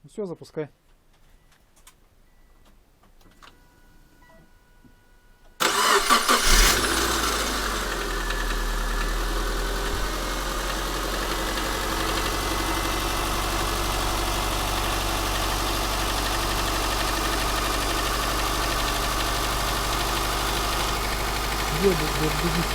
Ну все, запускай. Где бежит?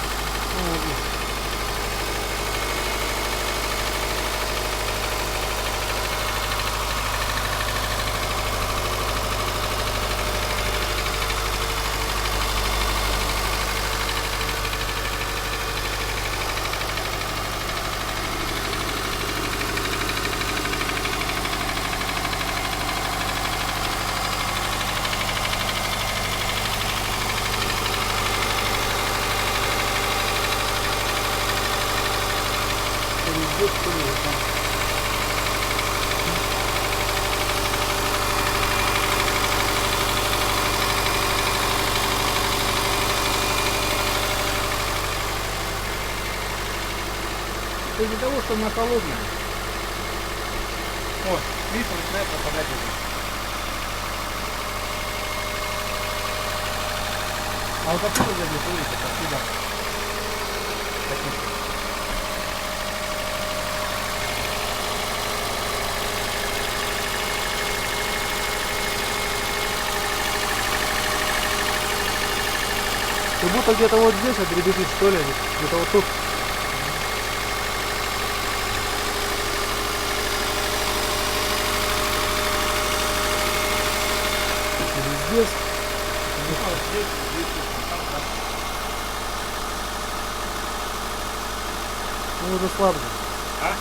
Из-за того, что она холодная. О, видишь, он начинает пропадать уже. А вот отсюда я не слышит, отсюда. Как будто где-то вот здесь вот дребезжит, что ли, где-то вот тут. Здесь. Ну, уже слабо.